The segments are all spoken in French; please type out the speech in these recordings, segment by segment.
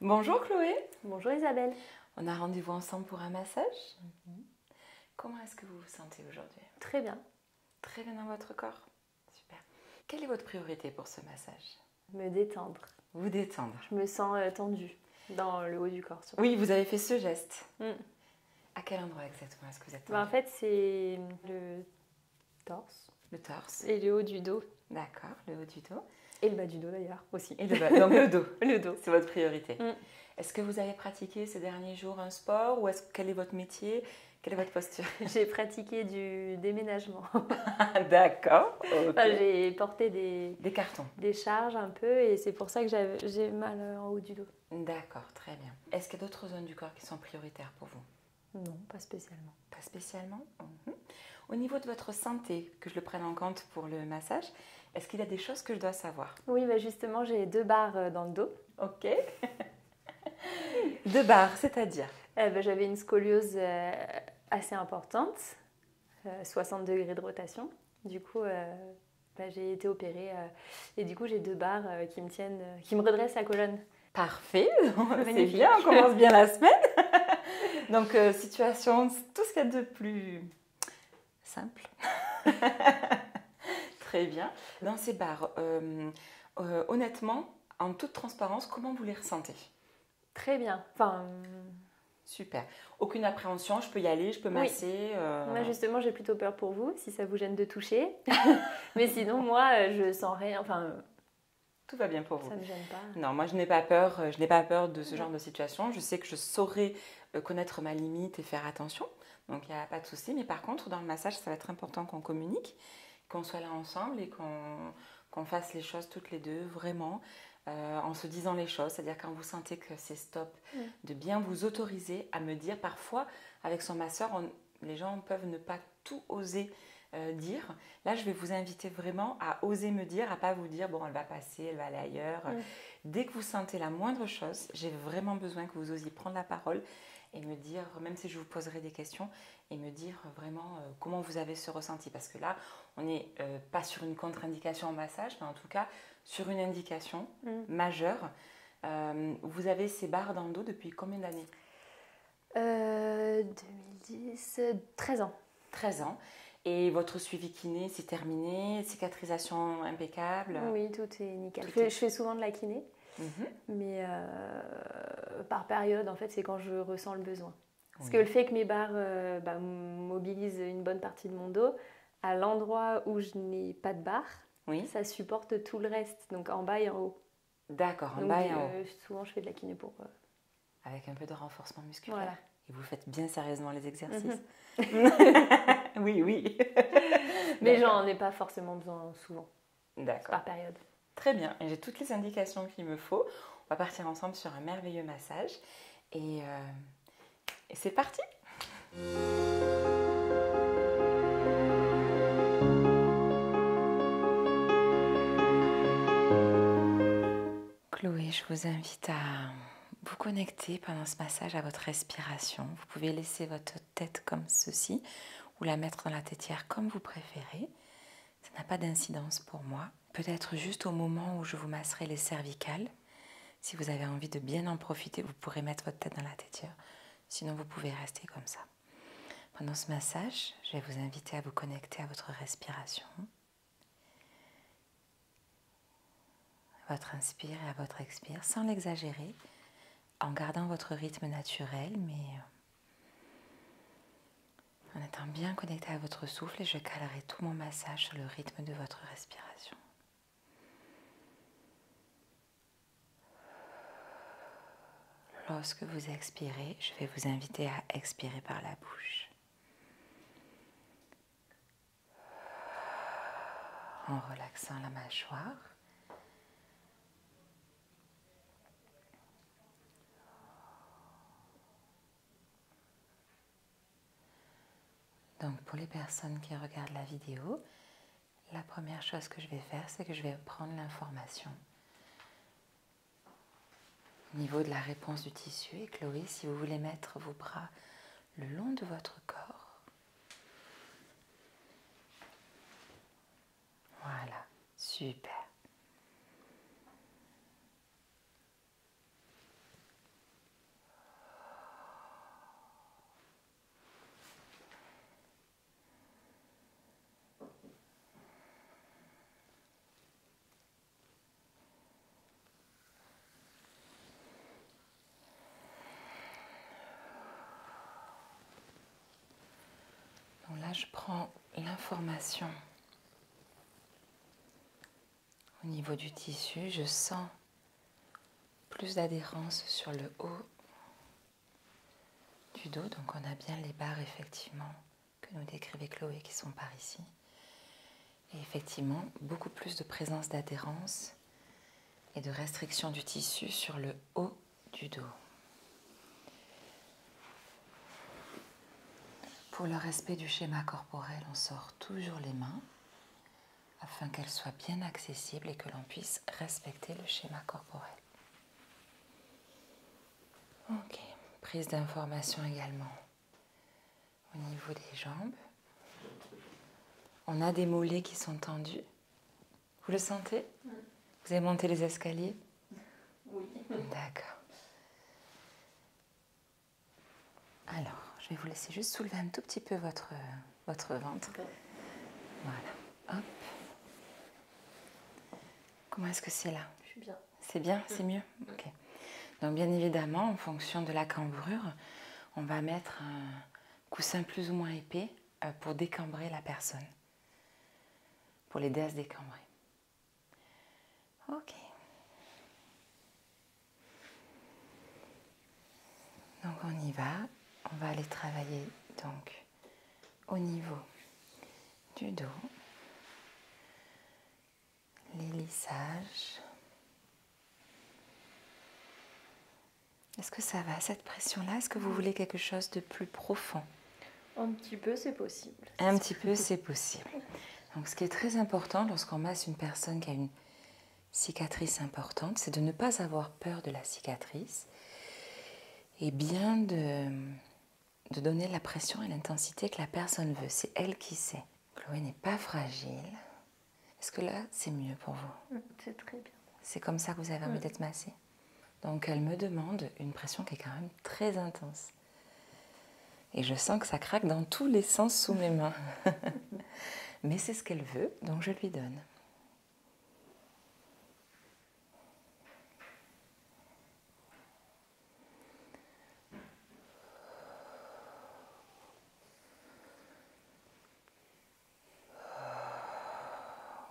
Bonjour Chloé, Bonjour Isabelle. on a rendez-vous ensemble pour un massage. Comment est-ce que vous vous sentez aujourd'hui? Très bien. Très bien dans votre corps. Super. Quelle est votre priorité pour ce massage? Me détendre. Vous détendre. Je me sens tendue dans le haut du corps. Surtout. Oui, vous avez fait ce geste. Mm. À quel endroit exactement est-ce que vous êtes En tendu? fait, c'est le torse Le torse. et le haut du dos. D'accord, le haut du dos. Et le bas du dos d'ailleurs aussi. Et le bas. Donc le dos. Le dos. C'est votre priorité. Mm. Est-ce que vous avez pratiqué ces derniers jours un sport ou quel est votre métier? Quelle est votre posture? J'ai pratiqué du déménagement. D'accord. Ok. Enfin, j'ai porté Des cartons. des charges un peu et c'est pour ça que j'ai mal en haut du dos. D'accord, très bien. Est-ce qu'il y a d'autres zones du corps qui sont prioritaires pour vous? Non, pas spécialement. Pas spécialement. Au niveau de votre santé, que je le prenne en compte pour le massage, est-ce qu'il y a des choses que je dois savoir? Oui, bah justement, j'ai 2 barres dans le dos. Ok. 2 barres, c'est-à-dire? J'avais une scoliose assez importante, 60 degrés de rotation. Du coup, j'ai été opérée et du coup, j'ai 2 barres qui me tiennent, qui me redressent la colonne. Parfait, c'est Magnifique. bien, on commence bien la semaine. Donc, situation, tout ce qu'il y a de plus simple. Très bien. Dans ces barres, honnêtement, en toute transparence, comment vous les ressentez? Très bien. Enfin, Super. Aucune appréhension, je peux y aller, je peux masser. moi justement, j'ai plutôt peur pour vous, si ça vous gêne de toucher. Mais sinon, moi, je sens rien. Enfin, Tout va bien pour vous. ça me gêne pas. Non, moi je n'ai pas peur. Je n'ai pas peur de ce genre de situation. Je sais que je saurai connaître ma limite et faire attention. Donc il n'y a pas de souci. Mais par contre, dans le massage, ça va être important qu'on communique, qu'on soit là ensemble et qu'on fasse les choses toutes les deux vraiment en se disant les choses. C'est-à-dire quand vous sentez que c'est stop, de bien vous autoriser à me dire. Parfois, avec son masseur, les gens peuvent ne pas tout oser dire. Là, je vais vous inviter vraiment à oser me dire, à pas vous dire bon, elle va passer, elle va aller ailleurs. Dès que vous sentez la moindre chose, j'ai vraiment besoin que vous osiez prendre la parole et me dire, même si je vous poserai des questions, et me dire vraiment comment vous avez ce ressenti. Parce que là, on n'est pas sur une contre-indication en massage, mais en tout cas sur une indication majeure. Vous avez ces barres dans le dos depuis combien d'années? 2010, 13 ans. 13 ans. Et votre suivi kiné, c'est terminé? Cicatrisation impeccable? Oui, tout est nickel. Tout Je fais souvent de la kiné, mais par période, en fait, c'est quand je ressens le besoin. Parce que le fait que mes barres mobilisent une bonne partie de mon dos, à l'endroit où je n'ai pas de barre, ça supporte tout le reste, donc en bas et en haut. D'accord, en Donc, bas et en haut. souvent, je fais de la kiné pour... Avec un peu de renforcement musculaire. Voilà. Et vous faites bien sérieusement les exercices. Oui, oui. Mais j'en ai pas forcément besoin souvent. D'accord. Par période. Très bien. Et j'ai toutes les indications qu'il me faut. On va partir ensemble sur un merveilleux massage. Et c'est parti. Chloé, je vous invite à vous connecter pendant ce massage à votre respiration. Vous pouvez laisser votre tête comme ceci ou la mettre dans la tétière comme vous préférez. Ça n'a pas d'incidence pour moi. Peut-être juste au moment où je vous masserai les cervicales. Si vous avez envie de bien en profiter, vous pourrez mettre votre tête dans la tétière. Sinon, vous pouvez rester comme ça. Pendant ce massage, je vais vous inviter à vous connecter à votre respiration. À votre inspire et à votre expire, sans l'exagérer, en gardant votre rythme naturel, mais en étant bien connecté à votre souffle, et je calerai tout mon massage sur le rythme de votre respiration. Lorsque vous expirez, je vais vous inviter à expirer par la bouche. En relaxant la mâchoire. Donc pour les personnes qui regardent la vidéo, la première chose que je vais faire, c'est que je vais prendre l'information au niveau de la réponse du tissu. Et Chloé, si vous voulez mettre vos bras le long de votre corps. Voilà, super. je prends l'information au niveau du tissu. Je sens plus d'adhérence sur le haut du dos. Donc on a bien les barres effectivement que nous décrivait Chloé qui sont par ici. Et effectivement, beaucoup plus de présence d'adhérence et de restriction du tissu sur le haut du dos. Pour le respect du schéma corporel, on sort toujours les mains afin qu'elles soient bien accessibles et que l'on puisse respecter le schéma corporel. Ok, prise d'information également au niveau des jambes. On a des mollets qui sont tendus. Vous le sentez? Vous avez monté les escaliers? Oui. D'accord. Alors, je vais vous laisser juste soulever un tout petit peu votre ventre. Voilà. Hop. Comment est-ce que c'est là? Je suis bien. C'est bien? C'est mieux? Ok. Donc, bien évidemment, en fonction de la cambrure, on va mettre un coussin plus ou moins épais pour décambrer la personne. Pour l'aider à se décambrer. Ok. Donc, on y va. On va aller travailler donc au niveau du dos, les lissages. Est-ce que ça va, cette pression-là? Est-ce que vous voulez quelque chose de plus profond? Un petit peu, c'est possible. Un petit peu, c'est possible. Donc, ce qui est très important lorsqu'on masse une personne qui a une cicatrice importante, c'est de ne pas avoir peur de la cicatrice et bien de donner la pression et l'intensité que la personne veut. C'est elle qui sait. Chloé n'est pas fragile. Est-ce que là, c'est mieux pour vous? C'est très bien. C'est comme ça que vous avez envie d'être massée? Donc, elle me demande une pression qui est quand même très intense. Et je sens que ça craque dans tous les sens sous mes mains. Mais c'est ce qu'elle veut, donc je lui donne.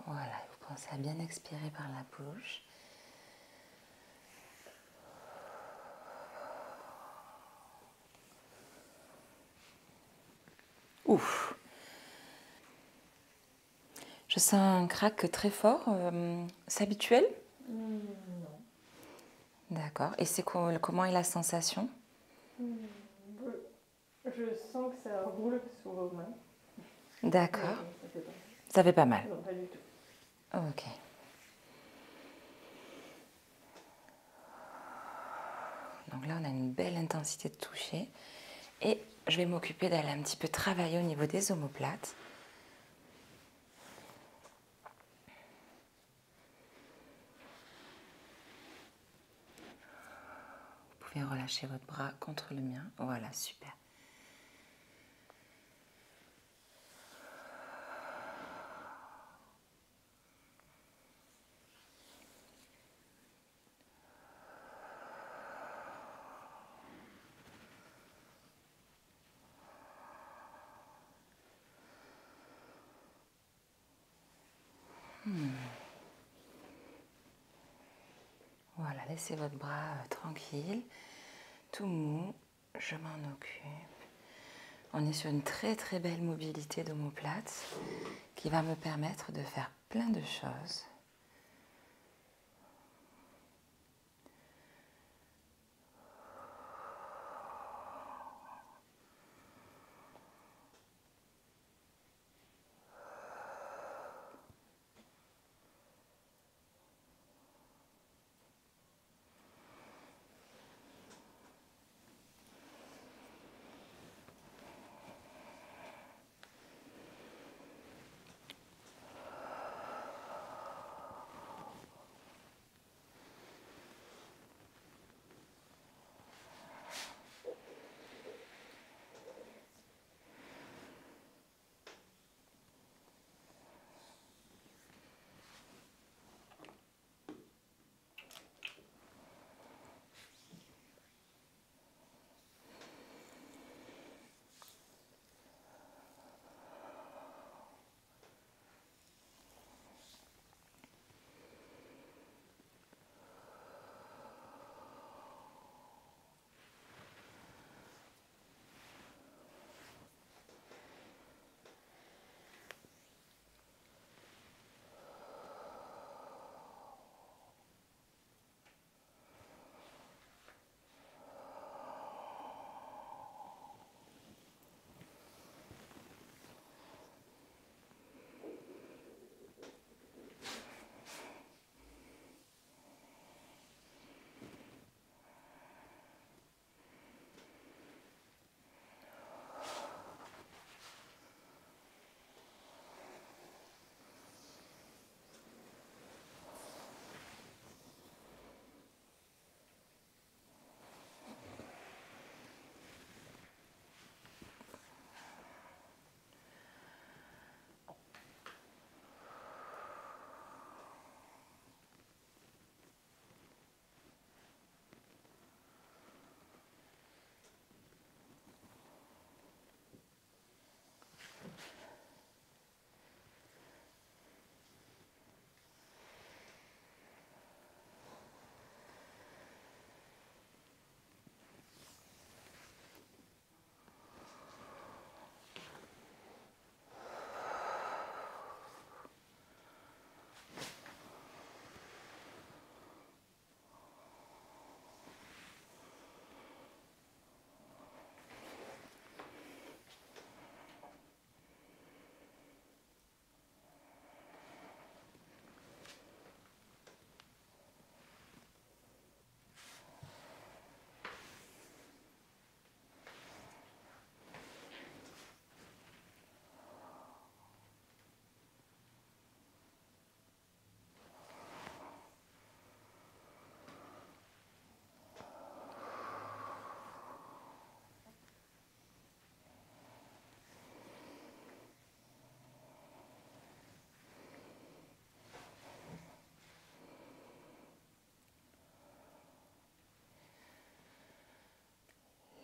Voilà, vous pensez à bien expirer par la bouche. Ouf! Je sens un crack très fort. C'est habituel? Non. D'accord. Et c'est comment est la sensation? Je sens que ça roule sur vos mains. D'accord. Ça fait pas mal. Ça fait pas mal? Non, pas du tout. Ok. Donc là, on a une belle intensité de toucher. Et je vais m'occuper d'aller un petit peu travailler au niveau des omoplates. Vous pouvez relâcher votre bras contre le mien. Voilà, super. Voilà, laissez votre bras tranquille, tout mou, je m'en occupe. On est sur une très très belle mobilité d'omoplate qui va me permettre de faire plein de choses.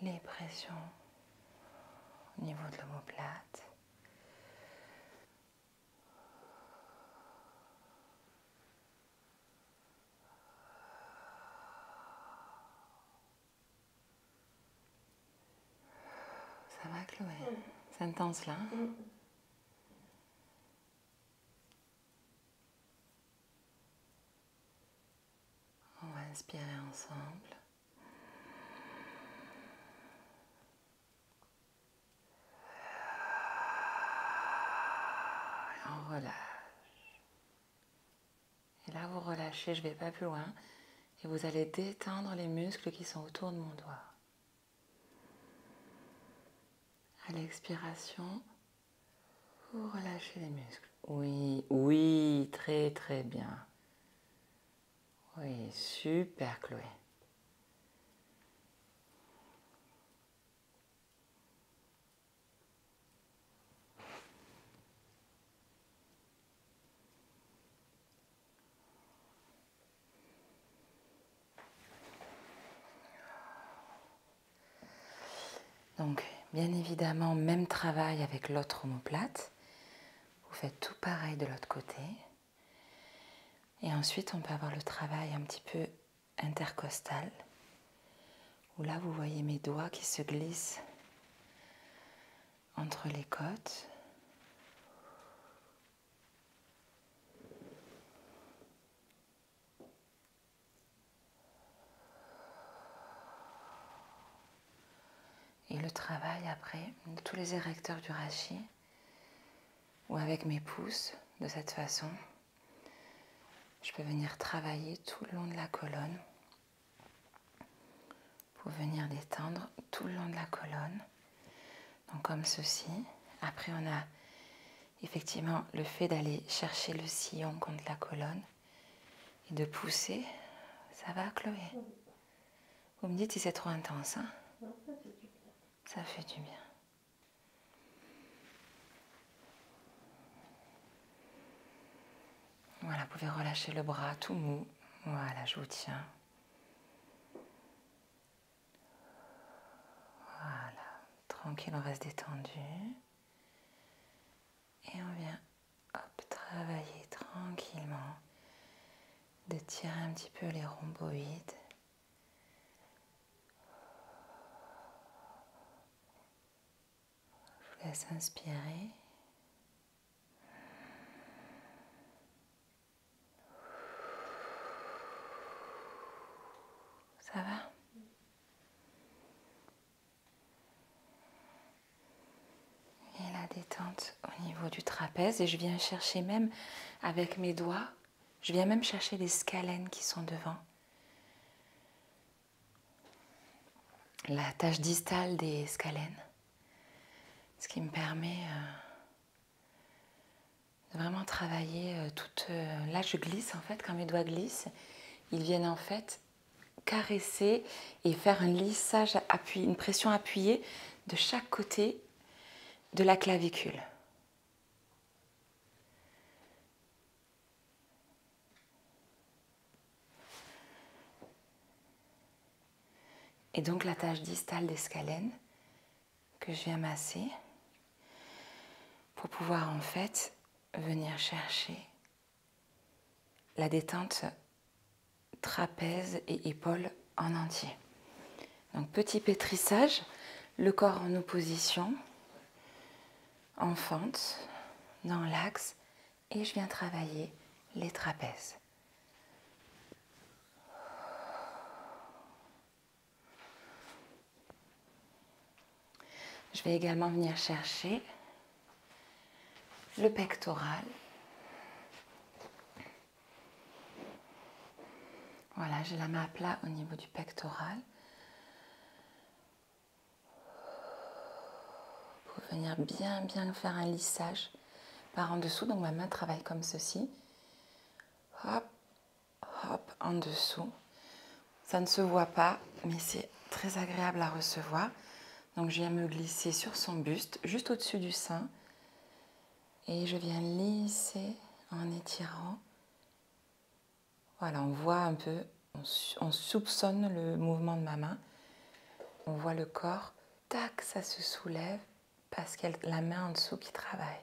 les pressions au niveau de l'omoplate. Ça va, Chloé? C'est intense là, hein? On va inspirer ensemble. Et on relâche. Et là, vous relâchez, je ne vais pas plus loin. Et vous allez détendre les muscles qui sont autour de mon doigt. À l'expiration, vous relâchez les muscles. Oui, oui, très très bien. Oui, super Chloé. Donc, bien évidemment, même travail avec l'autre omoplate. Vous faites tout pareil de l'autre côté. Et ensuite, on peut avoir le travail un petit peu intercostal, où là, vous voyez mes doigts qui se glissent entre les côtes. Et le travail après, de tous les érecteurs du rachis, ou avec mes pouces, de cette façon, je peux venir travailler tout le long de la colonne, pour venir détendre tout le long de la colonne. Donc comme ceci. Après, on a effectivement le fait d'aller chercher le sillon contre la colonne et de pousser. Ça va, Chloé? Vous me dites si c'est trop intense, hein? Non, ça fait du bien. Ça fait du bien. Voilà, vous pouvez relâcher le bras tout mou. Voilà, je vous tiens. Voilà, tranquille, on reste détendu. Et on vient, hop, travailler tranquillement, de tirer un petit peu les rhomboïdes. Je vous laisse inspirer. Ça va? Et la détente au niveau du trapèze. Et je viens chercher même avec mes doigts, je viens même chercher les scalènes qui sont devant. La tache distale des scalènes. Ce qui me permet de vraiment travailler toute... là, je glisse en fait, quand mes doigts glissent, ils viennent en fait caresser et faire un lissage, une pression appuyée de chaque côté de la clavicule. Et donc la tache distale des scalènes que je viens masser pour pouvoir en fait venir chercher la détente trapèze et épaules en entier. Donc petit pétrissage, le corps en opposition, en fente, dans l'axe, et je viens travailler les trapèzes. Je vais également venir chercher le pectoral. Voilà, j'ai la main à plat au niveau du pectoral. Pour venir bien faire un lissage par en dessous. Donc ma main travaille comme ceci. Hop, hop, en dessous. Ça ne se voit pas, mais c'est très agréable à recevoir. Donc je viens me glisser sur son buste, juste au-dessus du sein. Et je viens lisser en étirant. Voilà, on voit un peu, on soupçonne le mouvement de ma main. On voit le corps, tac, ça se soulève parce qu'il y a la main en dessous qui travaille.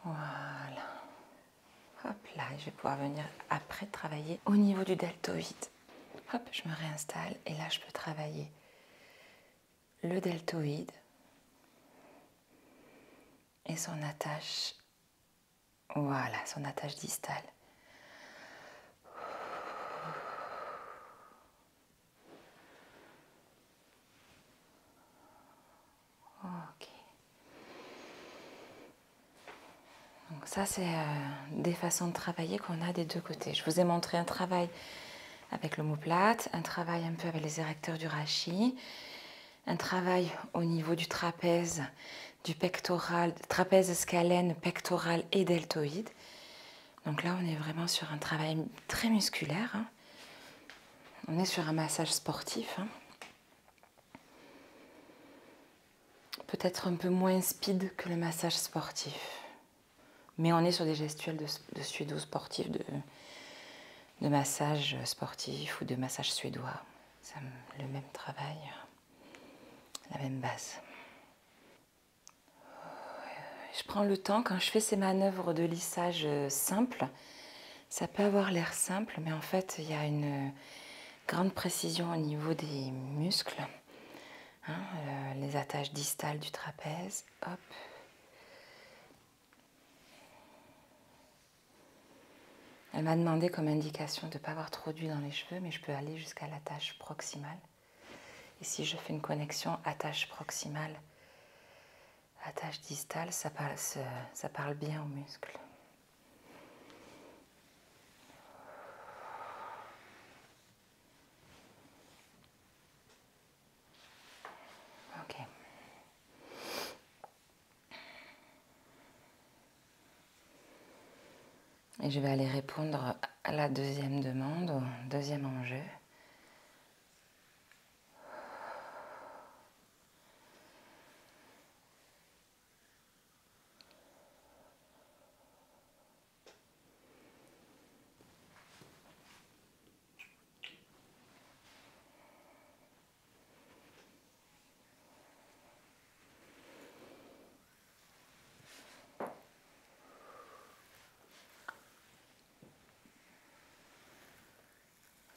Voilà. Hop là, je vais pouvoir venir après travailler au niveau du deltoïde. Hop, je me réinstalle et là je peux travailler le deltoïde et son attache, voilà, son attache distale. Ok. Donc ça c'est des façons de travailler qu'on a des deux côtés. Je vous ai montré un travail avec l'omoplate, un travail un peu avec les érecteurs du rachis, un travail au niveau du trapèze, du pectoral, trapèze scalène, pectoral et deltoïde. Donc là, on est vraiment sur un travail très musculaire. Hein. On est sur un massage sportif. Hein. Peut-être un peu moins speed que le massage sportif. Mais on est sur des gestuels de suédo-sportif, de massage sportif ou de massage suédois. C'est le même travail, la même base. Je prends le temps, quand je fais ces manœuvres de lissage simples, ça peut avoir l'air simple, mais en fait, il y a une grande précision au niveau des muscles. Hein, les attaches distales du trapèze. Hop. Elle m'a demandé comme indication de ne pas avoir trop d'huile dans les cheveux, mais je peux aller jusqu'à l'attache proximale. Et si je fais une connexion attache proximale, attache distale, ça parle bien aux muscles. Ok. Et je vais aller répondre à la deuxième demande, au deuxième enjeu.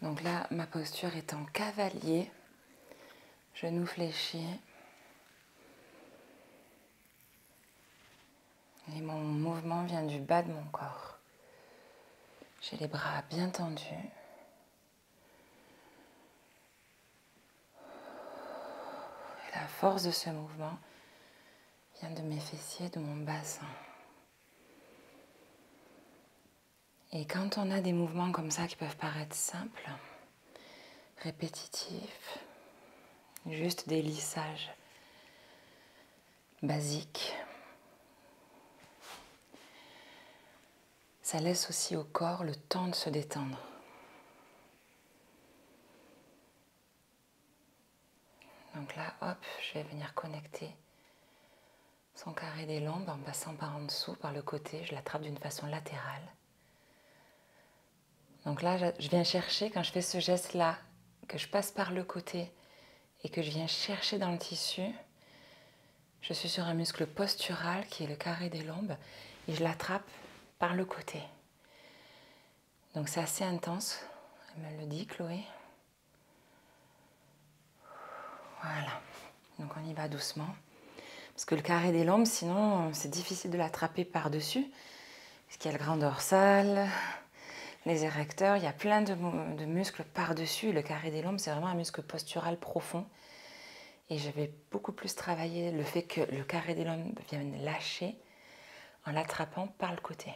Donc là, ma posture est en cavalier, genou fléchi. Et mon mouvement vient du bas de mon corps. J'ai les bras bien tendus. Et la force de ce mouvement vient de mes fessiers, de mon bassin. Et quand on a des mouvements comme ça qui peuvent paraître simples, répétitifs, juste des lissages basiques, ça laisse aussi au corps le temps de se détendre. Donc là, hop, je vais venir connecter son carré des lombes en passant par en dessous, par le côté. Je l'attrape d'une façon latérale. Donc là, je viens chercher, quand je fais ce geste-là, que je passe par le côté et que je viens chercher dans le tissu, je suis sur un muscle postural qui est le carré des lombes et je l'attrape par le côté. Donc c'est assez intense, elle me le dit, Chloé. Voilà, donc on y va doucement. Parce que le carré des lombes, sinon, c'est difficile de l'attraper par-dessus. Parce qu'il y a le grand dorsal, les érecteurs, il y a plein de muscles par-dessus. Le carré des lombes, c'est vraiment un muscle postural profond. Et je vais beaucoup plus travailler le fait que le carré des lombes vienne lâcher en l'attrapant par le côté.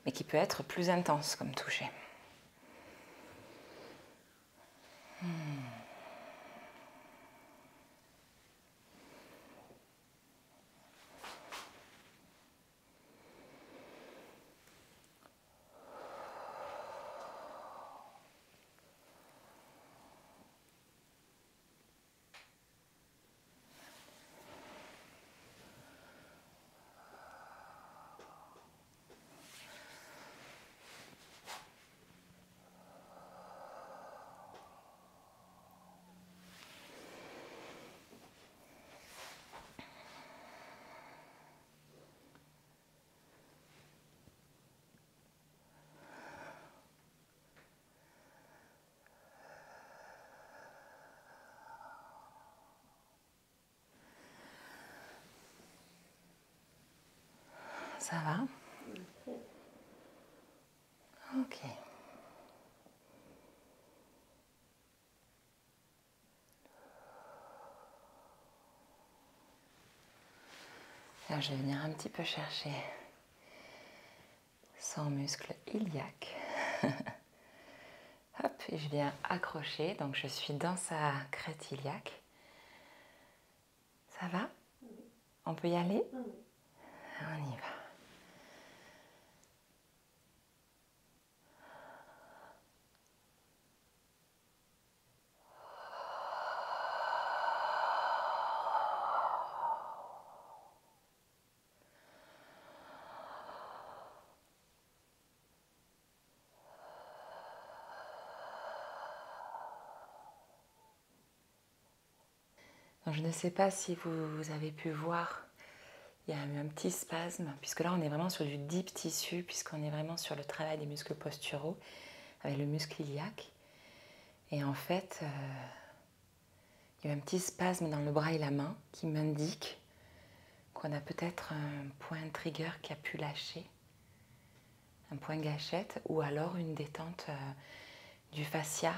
Mais qui peut être plus intense comme toucher. Ça va? Ok. Là, je vais venir un petit peu chercher son muscle iliaque. Hop, et je viens accrocher. Donc, je suis dans sa crête iliaque. Ça va? On peut y aller? On y va. Donc, je ne sais pas si vous avez pu voir, il y a eu un petit spasme, puisque là on est vraiment sur du deep tissu, puisqu'on est vraiment sur le travail des muscles posturaux, avec le muscle iliaque. Et en fait, il y a eu un petit spasme dans le bras et la main qui m'indique qu'on a peut-être un point trigger qui a pu lâcher, un point gâchette, ou alors une détente du fascia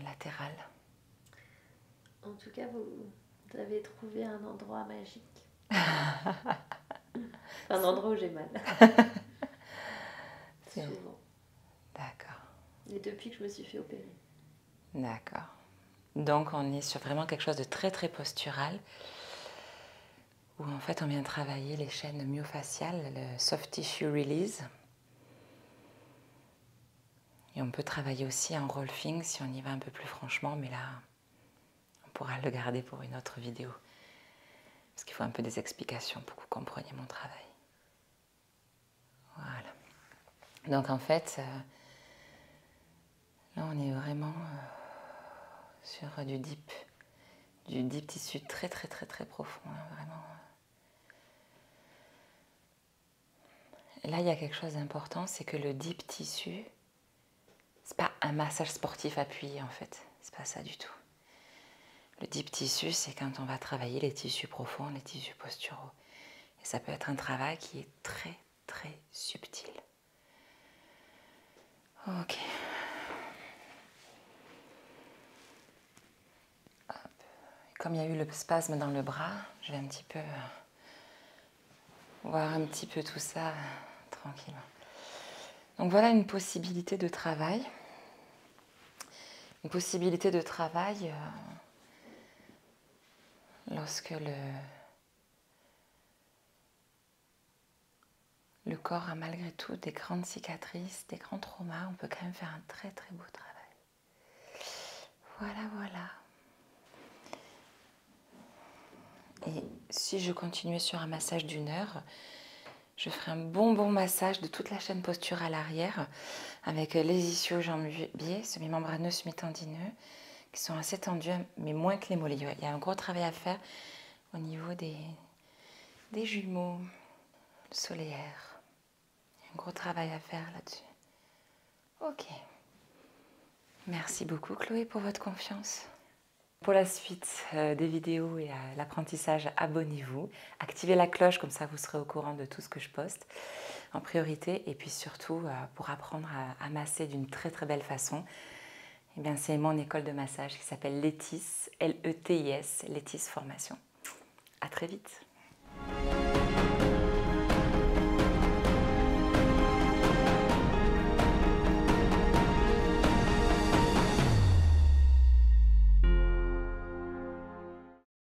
latéral. En tout cas, vous avez trouvé un endroit magique. Un endroit où j'ai mal. Souvent. D'accord. Et depuis que je me suis fait opérer. D'accord. Donc on est sur vraiment quelque chose de très très postural, où en fait on vient travailler les chaînes myofaciales, le soft tissue release. Et on peut travailler aussi en rolfing si on y va un peu plus franchement, mais là on pourra le garder pour une autre vidéo. Parce qu'il faut un peu des explications pour que vous compreniez mon travail. Voilà. Donc en fait, là on est vraiment sur du deep tissu très très très très profond, hein, vraiment. Et là il y a quelque chose d'important, c'est que le deep tissu, c'est pas un massage sportif appuyé en fait, c'est pas ça du tout. Le deep tissu, c'est quand on va travailler les tissus profonds, les tissus posturaux. Et ça peut être un travail qui est très très subtil. Ok. Hop. Comme il y a eu le spasme dans le bras, je vais un petit peu voir un petit peu tout ça tranquillement. Donc voilà une possibilité de travail. Une possibilité de travail lorsque le corps a malgré tout des grandes cicatrices, des grands traumas, on peut quand même faire un très très beau travail. Voilà, voilà. Et si je continuais sur un massage d'1 heure, je ferai un bon massage de toute la chaîne posturale arrière avec les ischio-jambiers, semi-membraneux, semi-tendineux, qui sont assez tendus, mais moins que les mollets. Il y a un gros travail à faire au niveau des jumeaux, le solaire. Il y a un gros travail à faire là-dessus. Ok. Merci beaucoup Chloé pour votre confiance. Pour la suite des vidéos et l'apprentissage, abonnez-vous. Activez la cloche, comme ça vous serez au courant de tout ce que je poste en priorité. Et puis surtout, pour apprendre à masser d'une très très belle façon, eh bien, c'est mon école de massage qui s'appelle Letis, L-E-T-I-S, Letis Formation. À très vite.